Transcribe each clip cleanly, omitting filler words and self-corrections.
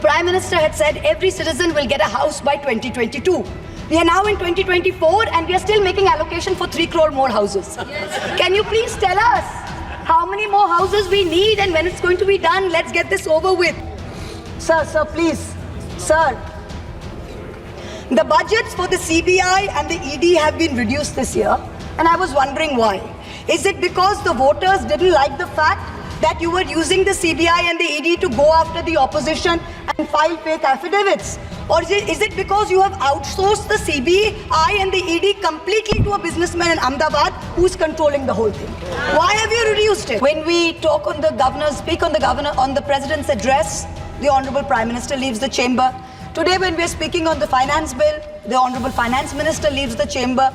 Prime Minister had said every citizen will get a house by 2022. We are now in 2024 and we are still making allocation for 3 crore more houses. Yes. Can you please tell us how many more houses we need and when it's going to be done? Let's get this over with. Sir, please. Sir. The budgets for the CBI and the ED have been reduced this year, and I was wondering why. Is it because the voters didn't like the fact that you were using the CBI and the ED to go after the opposition and file fake affidavits? Or is it because you have outsourced the CBI and the ED completely to a businessman in Ahmedabad who's controlling the whole thing? Why have you reduced it? When we talk on the on the president's address, the Honorable Prime Minister leaves the chamber. Today, when we are speaking on the finance bill, the Honorable Finance Minister leaves the chamber.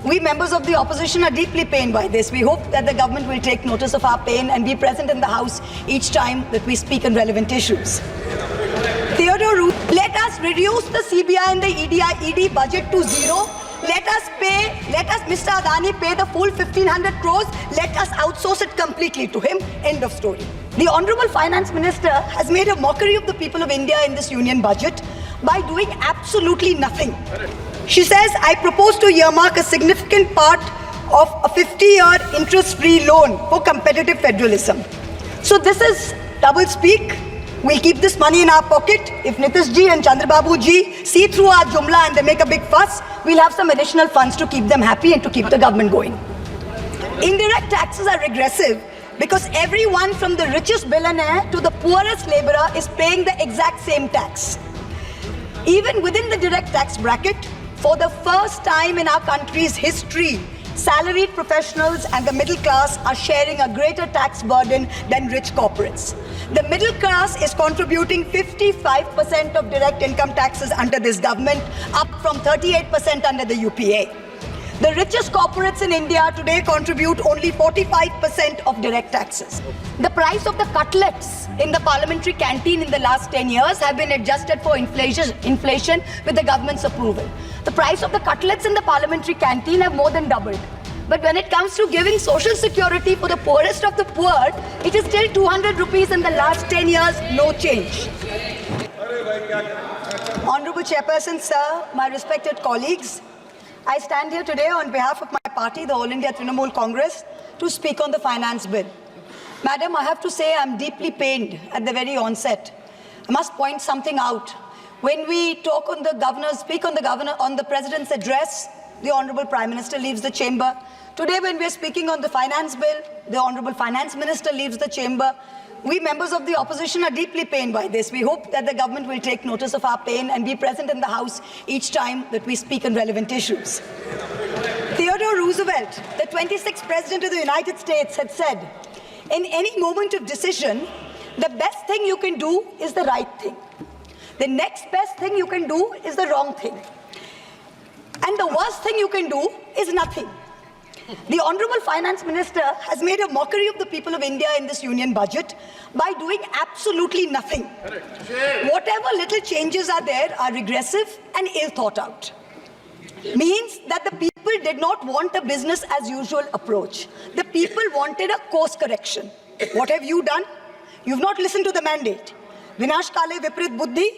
We members of the opposition are deeply pained by this. We hope that the government will take notice of our pain and be present in the House each time that we speak on relevant issues. Theodore Root, let us reduce the CBI and the ED budget to zero. Let us Mr. Adani pay the full 1,500 crores. Let us outsource it completely to him. End of story. The Honorable Finance Minister has made a mockery of the people of India in this union budget by doing absolutely nothing. She says, I propose to earmark a significant part of a 50-year interest-free loan for competitive federalism. So this is double speak. We'll keep this money in our pocket. If Nitish ji and Chandrababu ji see through our jumla and they make a big fuss, we'll have some additional funds to keep them happy and to keep the government going. Indirect taxes are regressive because everyone from the richest billionaire to the poorest laborer is paying the exact same tax. Even within the direct tax bracket, for the first time in our country's history, salaried professionals and the middle class are sharing a greater tax burden than rich corporates. The middle class is contributing 55% of direct income taxes under this government, up from 38% under the UPA. The richest corporates in India today contribute only 45% of direct taxes. The price of the cutlets in the parliamentary canteen in the last 10 years have been adjusted for inflation with the government's approval. The price of the cutlets in the parliamentary canteen have more than doubled. But when it comes to giving social security for the poorest of the poor, it is still 200 rupees in the last 10 years, no change. Honorable Chairperson, sir, my respected colleagues, I stand here today on behalf of my party, the All India Trinamool Congress, to speak on the finance bill. Madam, I have to say I'm deeply pained at the very onset. I must point something out. When we talk on the on the president's address, the Honorable Prime Minister leaves the chamber. Today, when we are speaking on the finance bill, the Honorable Finance Minister leaves the chamber. We members of the opposition are deeply pained by this. We hope that the government will take notice of our pain and be present in the House each time that we speak on relevant issues. Theodore Roosevelt, the 26th President of the United States, had said, in any moment of decision, the best thing you can do is the right thing. The next best thing you can do is the wrong thing. And the worst thing you can do is nothing. The Honorable Finance Minister has made a mockery of the people of India in this union budget by doing absolutely nothing. Whatever little changes are there are regressive and ill thought out. Means that the people did not want a business as usual approach. The people wanted a course correction. What have you done? You've not listened to the mandate. Vinash Kale Viprit Buddhi,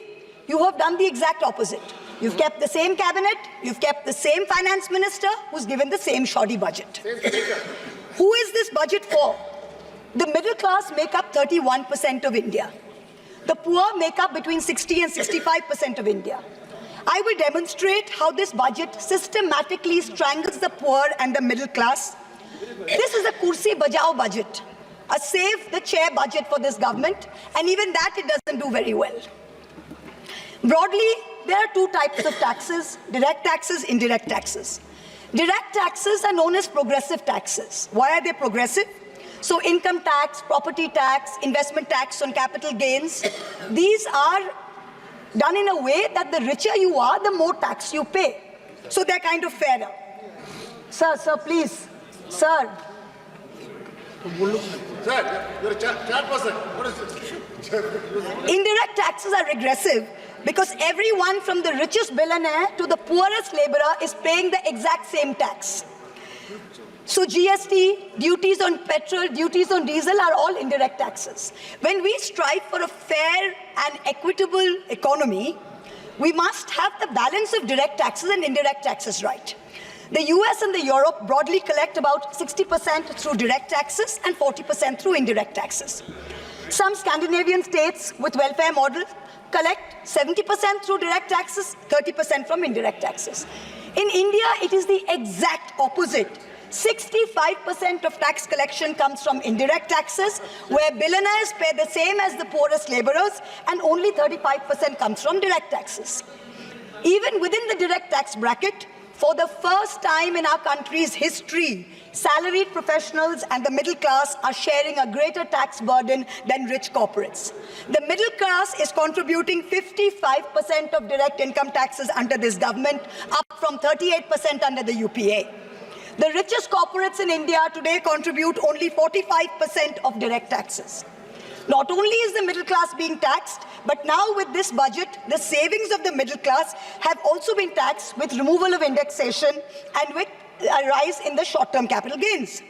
you have done the exact opposite. You've kept the same cabinet, you've kept the same finance minister who's given the same shoddy budget. Who is this budget for? The middle class make up 31% of India. The poor make up between 60 and 65% of India. I will demonstrate how this budget systematically strangles the poor and the middle class. This is a kursi bajao budget, a save the chair budget for this government, and even that it doesn't do very well. Broadly, there are two types of taxes: direct taxes, indirect taxes. Direct taxes are known as progressive taxes. Why are they progressive? So income tax, property tax, investment tax on capital gains, these are done in a way that the richer you are, the more tax you pay. So they're kind of fairer. Sir, please. Sir. Sir, you're a chat person. What is it? Indirect taxes are regressive because everyone from the richest billionaire to the poorest laborer is paying the exact same tax. So GST, duties on petrol, duties on diesel are all indirect taxes. When we strive for a fair and equitable economy, we must have the balance of direct taxes and indirect taxes right. The US and the Europe broadly collect about 60% through direct taxes and 40% through indirect taxes. Some Scandinavian states with welfare models collect 70% through direct taxes, 30% from indirect taxes. In India, it is the exact opposite. 65% of tax collection comes from indirect taxes, where billionaires pay the same as the poorest laborers, and only 35% comes from direct taxes. Even within the direct tax bracket, for the first time in our country's history, salaried professionals and the middle class are sharing a greater tax burden than rich corporates. The middle class is contributing 55% of direct income taxes under this government, up from 38% under the UPA. The richest corporates in India today contribute only 45% of direct taxes. Not only is the middle class being taxed, but now with this budget, the savings of the middle class have also been taxed with removal of indexation and with a rise in the short-term capital gains.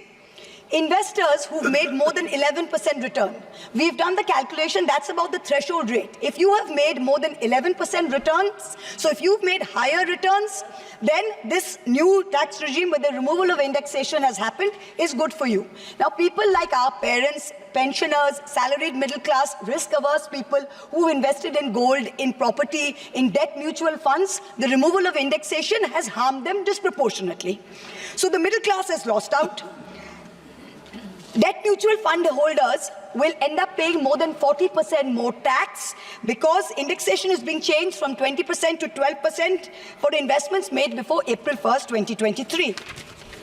Investors who've made more than 11% return, we've done the calculation, that's about the threshold rate. If you have made more than 11% returns, so if you've made higher returns, then this new tax regime with the removal of indexation has happened is good for you. Now, people like our parents, pensioners, salaried middle class, risk-averse people who invested in gold, in property, in debt mutual funds, the removal of indexation has harmed them disproportionately. So the middle class has lost out. Debt mutual fund holders will end up paying more than 40% more tax because indexation is being changed from 20% to 12% for investments made before April 1st, 2023.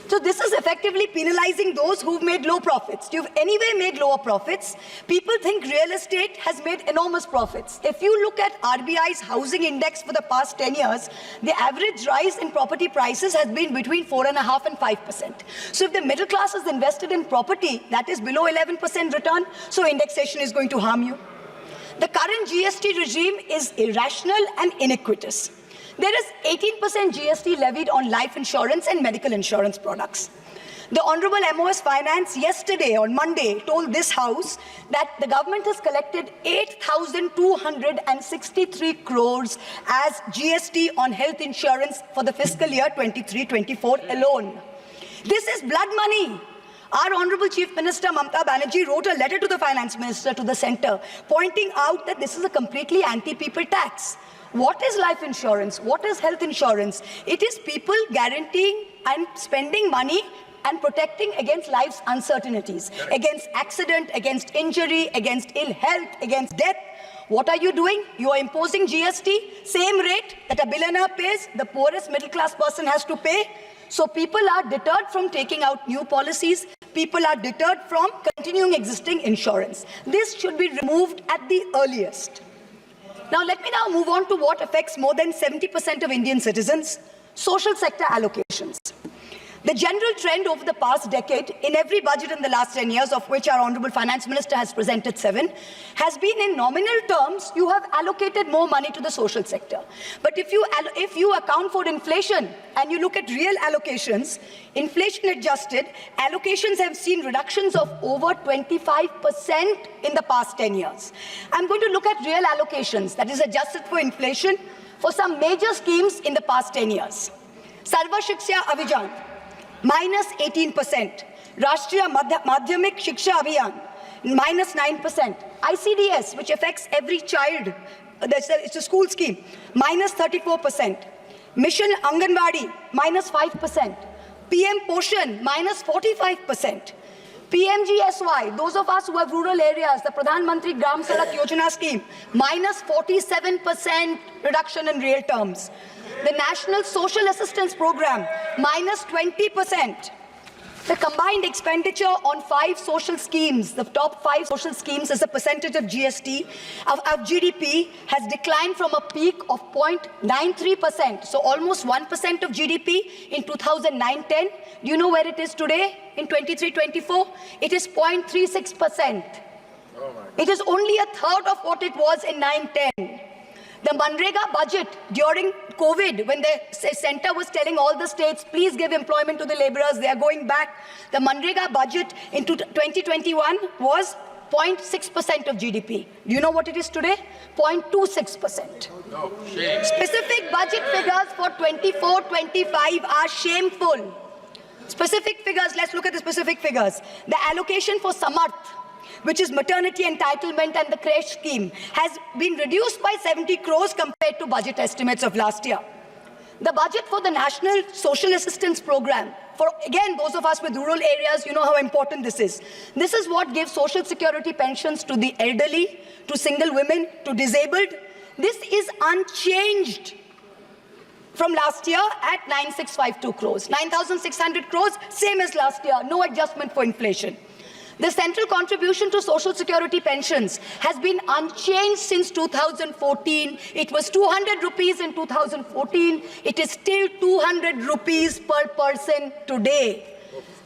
So this is effectively penalizing those who've made low profits. You've anyway made lower profits. People think real estate has made enormous profits. If you look at RBI's housing index for the past 10 years, the average rise in property prices has been between 4.5% and 5%. So if the middle class is invested in property, that is below 11% return, so indexation is going to harm you. The current GST regime is irrational and iniquitous. There is 18% GST levied on life insurance and medical insurance products. The Honorable MOS Finance yesterday, on Monday, told this House that the government has collected 8,263 crores as GST on health insurance for the fiscal year 23-24 alone. This is blood money. Our Honorable Chief Minister Mamata Banerjee wrote a letter to the Finance Minister, to the Centre, pointing out that this is a completely anti-people tax. What is life insurance? What is health insurance? It is people guaranteeing and spending money and protecting against life's uncertainties, against accident, against injury, against ill health, against death. What are you doing? You are imposing GST, same rate that a billionaire pays, the poorest middle class person has to pay. So people are deterred from taking out new policies. People are deterred from continuing existing insurance. This should be removed at the earliest. Now, let me now move on to what affects more than 70% of Indian citizens, social sector allocations. The general trend over the past decade, in every budget in the last 10 years, of which our Honorable Finance Minister has presented 7, has been in nominal terms, you have allocated more money to the social sector. But if you account for inflation and you look at real allocations, inflation adjusted, allocations have seen reductions of over 25% in the past 10 years. I'm going to look at real allocations, that is adjusted for inflation, for some major schemes in the past 10 years. Sarva Shiksha Abhijan, minus 18%. Rashtriya Madhyamik Shiksha Abhiyan, minus 9%. ICDS, which affects every child, it's a school scheme, minus 34%. Mission Anganwadi, minus 5%. PM Poshan, minus 45%. PMGSY, those of us who have rural areas, the Pradhan Mantri Gram Sadak Yojana scheme, minus 47% reduction in real terms. The National Social Assistance Program, minus 20%. The combined expenditure on 5 social schemes, the top 5 social schemes as a percentage of GST, of GDP, has declined from a peak of 0.93%, so almost 1% of GDP in 2009-10. Do you know where it is today in 23-24? It is 0.36%. It is only a third of what it was in 9-10. The Manrega budget during COVID, when the center was telling all the states, please give employment to the laborers, they are going back. The Manrega budget into 2021 was 0.6% of GDP. Do you know what it is today? 0.26%. No, shame. Specific budget figures for 24-25 are shameful. Specific figures, let's look at the specific figures. The allocation for Samarth, which is maternity entitlement and the creche scheme, has been reduced by 70 crores compared to budget estimates of last year. The budget for the National Social Assistance Program, for again those of us with rural areas, you know how important this is. This is what gives social security pensions to the elderly, to single women, to disabled. This is unchanged from last year at 9652 crores. 9,600 crores, same as last year, no adjustment for inflation. The central contribution to social security pensions has been unchanged since 2014. It was 200 rupees in 2014. It is still 200 rupees per person today.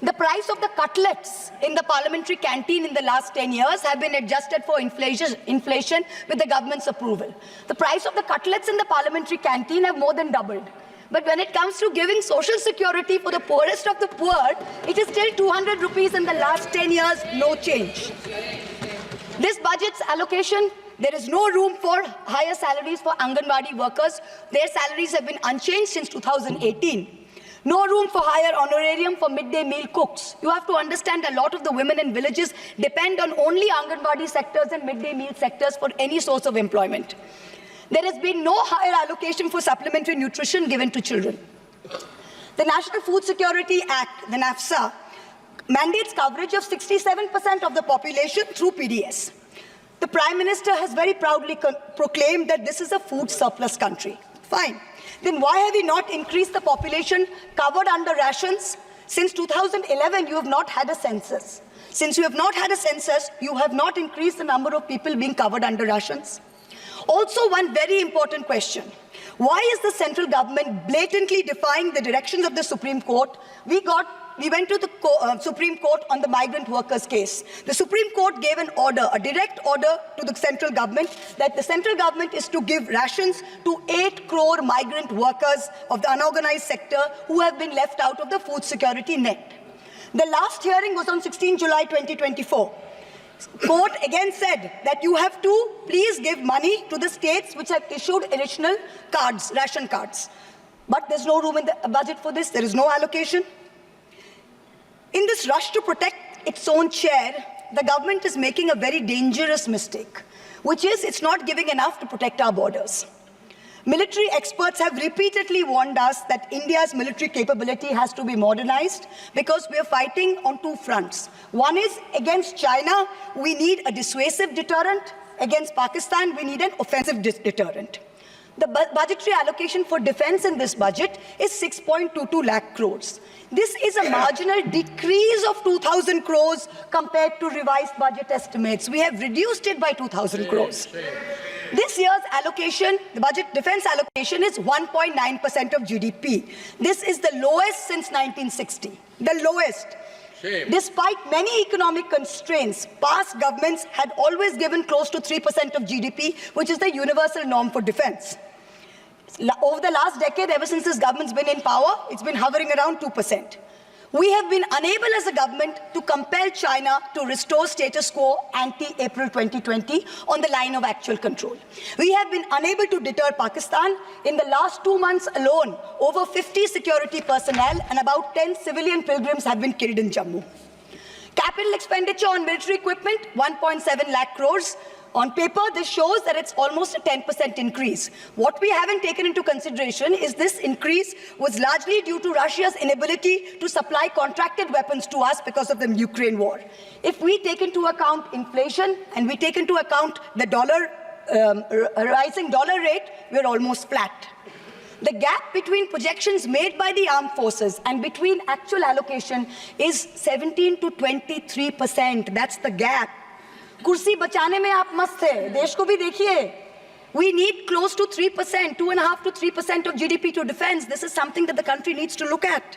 The price of the cutlets in the parliamentary canteen in the last 10 years have been adjusted for inflation with the government's approval. The price of the cutlets in the parliamentary canteen have more than doubled. But when it comes to giving social security for the poorest of the poor, it is still 200 rupees in the last 10 years, no change. This budget's allocation, there is no room for higher salaries for Anganwadi workers. Their salaries have been unchanged since 2018. No room for higher honorarium for midday meal cooks. You have to understand a lot of the women in villages depend on only Anganwadi sectors and midday meal sectors for any source of employment. There has been no higher allocation for supplementary nutrition given to children. The National Food Security Act, the NAFSA, mandates coverage of 67% of the population through PDS. The Prime Minister has very proudly proclaimed that this is a food surplus country. Fine. Then why have we not increased the population covered under rations? Since 2011, you have not had a census. Since you have not had a census, you have not increased the number of people being covered under rations. Also, one very important question. Why is the central government blatantly defying the directions of the Supreme Court? We went to the Supreme Court on the migrant workers case. The Supreme Court gave an order, a direct order to the central government that the central government is to give rations to 8 crore migrant workers of the unorganized sector who have been left out of the food security net. The last hearing was on 16 July 2024. Court again said that you have to please give money to the states which have issued additional cards, ration cards. But there's no room in the budget for this. There is no allocation. In this rush to protect its own chair, the government is making a very dangerous mistake, which is it's not giving enough to protect our borders. Military experts have repeatedly warned us that India's military capability has to be modernized because we are fighting on two fronts. One is against China, we need a dissuasive deterrent. Against Pakistan, we need an offensive deterrent. The budgetary allocation for defense in this budget is 6.22 lakh crores. This is a marginal decrease of 2,000 crores compared to revised budget estimates. We have reduced it by 2,000 crores. This year's allocation, the budget defense allocation, is 1.9% of GDP. This is the lowest since 1960, the lowest. Shame. Despite many economic constraints, past governments had always given close to 3% of GDP, which is the universal norm for defense. Over the last decade, ever since this government's been in power, it's been hovering around 2%. We have been unable as a government to compel China to restore status quo ante-April 2020 on the line of actual control. We have been unable to deter Pakistan. In the last 2 months alone, over 50 security personnel and about 10 civilian pilgrims have been killed in Jammu. Capital expenditure on military equipment, 1.7 lakh crores. On paper, this shows that it's almost a 10% increase. What we haven't taken into consideration is this increase was largely due to Russia's inability to supply contracted weapons to us because of the Ukraine war. If we take into account inflation and we take into account the rising dollar rate, we're almost flat. The gap between projections made by the armed forces and between actual allocation is 17 to 23%. That's the gap. कुर्सी बचाने में आप मस्त थे, देश को भी देखिए. We need close to 3%, 2.5 to 3% of GDP to defense. This is something that the country needs to look at.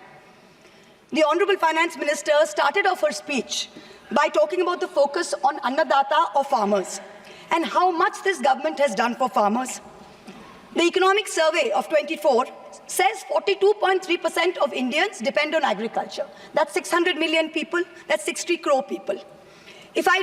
The Honorable Finance Minister started off her speech by talking about the focus on Annadata or farmers and how much this government has done for farmers. The Economic Survey of 24 says 42.3% of Indians depend on agriculture. That's 600 million people, that's 60 crore people. If I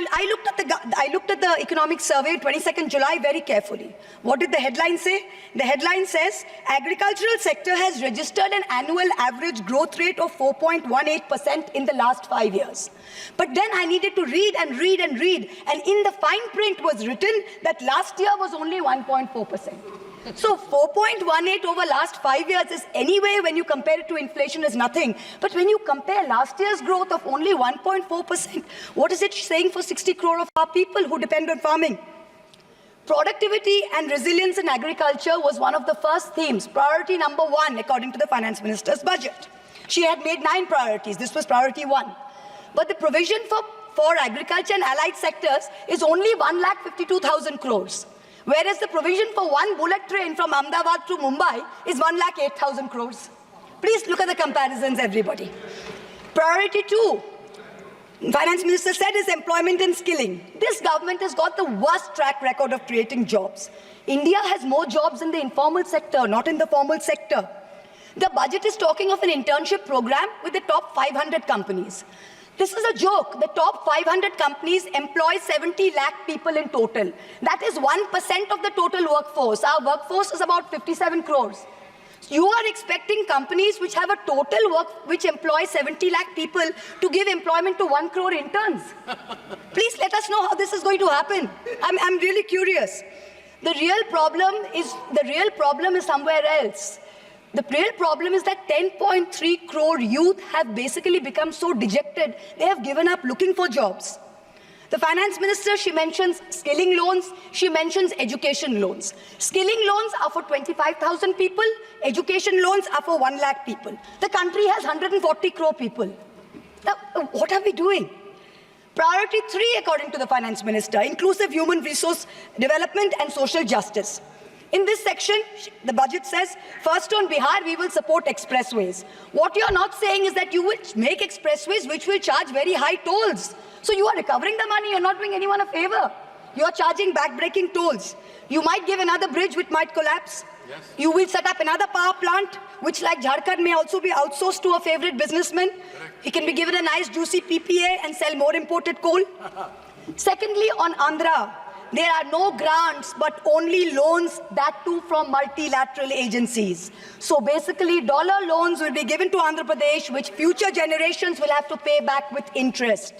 looked at the Economic Survey 22nd July very carefully. What did the headline say? The headline says, agricultural sector has registered an annual average growth rate of 4.18% in the last 5 years. But then I needed to read and read and read, and in the fine print was written that last year was only 1.4%. So 4.18 over last 5 years is anyway, when you compare it to inflation, is nothing. But when you compare last year's growth of only 1.4%, what is it saying for 60 crore of our people who depend on farming? Productivity and resilience in agriculture was one of the first themes, priority number 1, according to the finance minister's budget. She had made 9 priorities. This was priority 1. But the provision for agriculture and allied sectors is only 1,52,000 crores. Whereas the provision for one bullet train from Ahmedabad to Mumbai is 1,08,000 crores. Please look at the comparisons, everybody. Priority 2, Finance Minister said, is employment and skilling. This government has got the worst track record of creating jobs. India has more jobs in the informal sector, not in the formal sector. The budget is talking of an internship program with the top 500 companies. This is a joke. The top 500 companies employ 70 lakh people in total. That is 1% of the total workforce. Our workforce is about 57 crores. You are expecting companies which have a total which employ 70 lakh people to give employment to 1 crore interns. Please let us know how this is going to happen. I'm really curious. The real problem is somewhere else. The real problem is that 10.3 crore youth have basically become so dejected, they have given up looking for jobs. The finance minister, she mentions skilling loans, she mentions education loans. Skilling loans are for 25,000 people, education loans are for 1 lakh people. The country has 140 crore people. Now, what are we doing? Priority 3, according to the finance minister, inclusive human resource development and social justice. In this section, the budget says, first on Bihar, we will support expressways. What you're not saying is that you will make expressways which will charge very high tolls. So you are recovering the money, you're not doing anyone a favor. You're charging back-breaking tolls. You might give another bridge which might collapse. Yes. You will set up another power plant, which like Jharkhand may also be outsourced to a favorite businessman. He can be given a nice juicy PPA and sell more imported coal. Secondly, on Andhra, there are no grants, but only loans, that too from multilateral agencies. So basically, dollar loans will be given to Andhra Pradesh, which future generations will have to pay back with interest.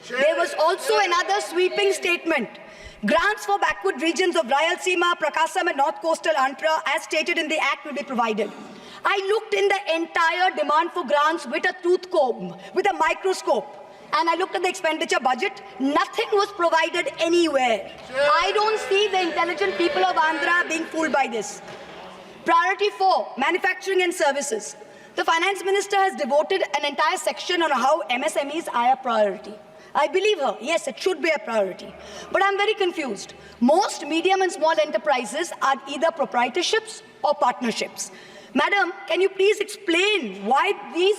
There was also another sweeping statement. Grants for backward regions of Rayalaseema, Prakasam and North Coastal Andhra, as stated in the Act, will be provided. I looked in the entire demand for grants with a tooth comb, with a microscope. And I looked at the expenditure budget, nothing was provided anywhere. I don't see the intelligent people of Andhra being fooled by this. Priority 4, manufacturing and services. The finance minister has devoted an entire section on how MSMEs are a priority. I believe her, yes, it should be a priority. But I'm very confused. Most medium and small enterprises are either proprietorships or partnerships. Madam, can you please explain why these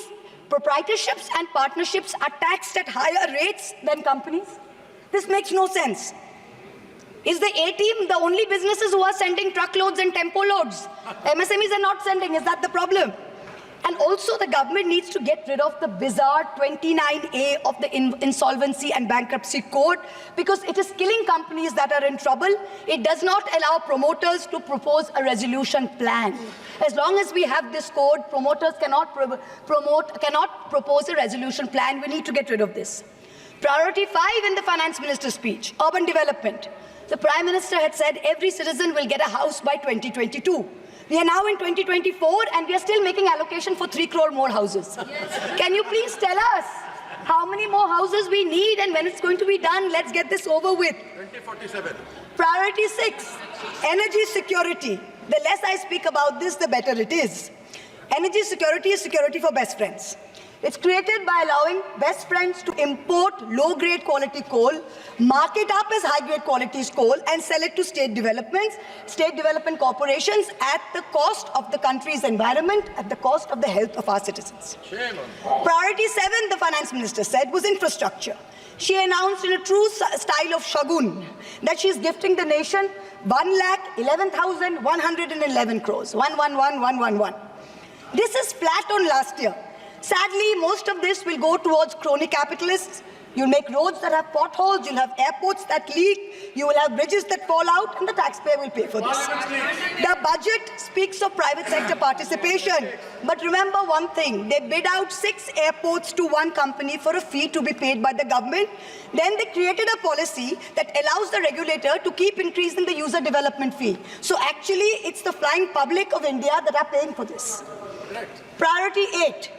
proprietorships and partnerships are taxed at higher rates than companies? This makes no sense. Is the A-team the only businesses who are sending truckloads and tempo loads? MSMEs are not sending, is that the problem? And also the government needs to get rid of the bizarre 29A of the Insolvency and Bankruptcy Code, because it is killing companies that are in trouble. It does not allow promoters to propose a resolution plan. As long as we have this code, promoters cannot propose a resolution plan. We need to get rid of this. Priority 5 in the finance minister's speech, urban development. The Prime Minister had said every citizen will get a house by 2022. We are now in 2024 and we are still making allocation for 3 crore more houses. Yes. Can you please tell us how many more houses we need and when it's going to be done? Let's get this over with. 2047. Priority 6, energy security. The less I speak about this, the better it is. Energy security is security for best friends. It's created by allowing best friends to import low-grade quality coal, mark it up as high-grade quality coal, and sell it to state development corporations at the cost of the country's environment, at the cost of the health of our citizens. Priority 7, the finance minister said, was infrastructure. she announced in a true style of Shagun that she is gifting the nation 1,11,111 crores. 111,111. This is flat on last year. Sadly, most of this will go towards crony capitalists. You'll make roads that have potholes, you'll have airports that leak, you will have bridges that fall out, and the taxpayer will pay for this. The budget speaks of private sector participation. But remember one thing, they bid out 6 airports to one company for a fee to be paid by the government. Then they created a policy that allows the regulator to keep increasing the user development fee. So actually, it's the flying public of India that are paying for this. Priority 8,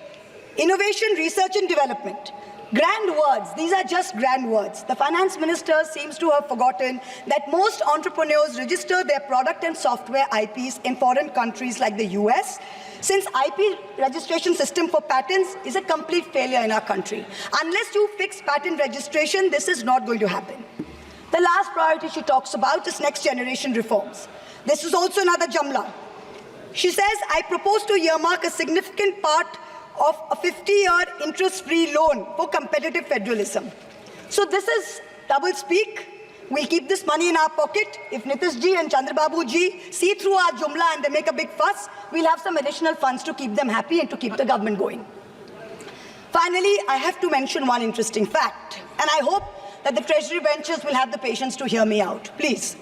innovation, research and development. Grand words, these are just grand words. The finance minister seems to have forgotten that most entrepreneurs register their product and software IPs in foreign countries like the US, since IP registration system for patents is a complete failure in our country. Unless you fix patent registration, this is not going to happen. The last priority she talks about is next generation reforms. This is also another Jamla. She says, I propose to earmark a significant part of a 50-year interest-free loan for competitive federalism. So this is double speak. We'll keep this money in our pocket. If Nitish ji and Chandrababu ji see through our Jumla and they make a big fuss, we'll have some additional funds to keep them happy and to keep the government going. Finally, I have to mention one interesting fact, and I hope that the Treasury benches will have the patience to hear me out. Please.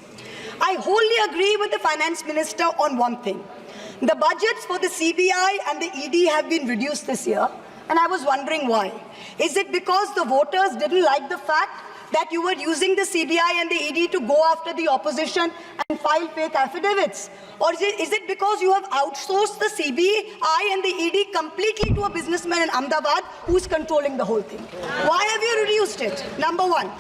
I wholly agree with the Finance Minister on one thing. The budgets for the CBI and the ED have been reduced this year, and I was wondering why. Is it because the voters didn't like the fact that you were using the CBI and the ED to go after the opposition and file fake affidavits? Or is it because you have outsourced the CBI and the ED completely to a businessman in Ahmedabad who's controlling the whole thing? Why have you reduced it? Number one,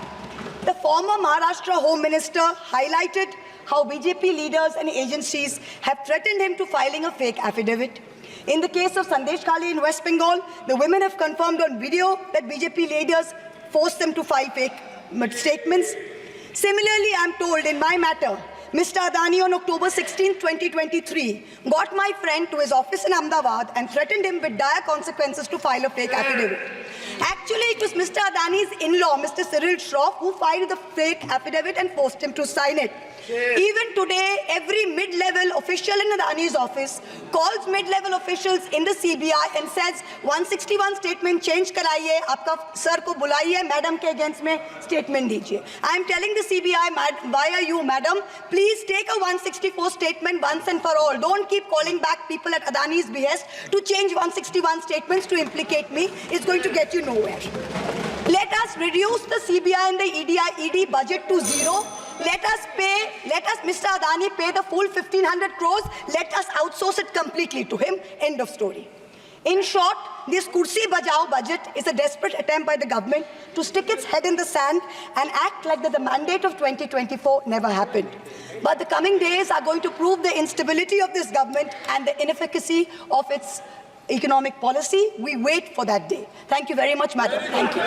the former Maharashtra Home Minister highlighted how BJP leaders and agencies have threatened him to filing a fake affidavit. In the case of Sandesh Khali in West Bengal, the women have confirmed on video that BJP leaders forced them to file fake statements. Similarly, I'm told in my matter, Mr. Adani on October 16, 2023, got my friend to his office in Ahmedabad and threatened him with dire consequences to file a fake affidavit. Actually, it was Mr. Adani's in-law, Mr. Cyril Shroff, who filed the fake affidavit and forced him to sign it. Even today, every mid-level official in Adani's office calls mid-level officials in the CBI and says, 161 statement change karaiye, aapka sir ko bulaiye, madam ke against mein statement dijiye. I am telling the CBI via you, madam, please take a 164 statement once and for all. Don't keep calling back people at Adani's behest to change 161 statements to implicate me. It's going to get you nowhere. Let us reduce the CBI and the ED budget to zero. Let us, Mr. Adani pay the full 1,500 crores. Let us outsource it completely to him. End of story. In short, this Kursi Bajao budget is a desperate attempt by the government to stick its head in the sand and act like that the mandate of 2024 never happened. But the coming days are going to prove the instability of this government and the inefficacy of its economic policy. We wait for that day. Thank you very much, madam. Thank you.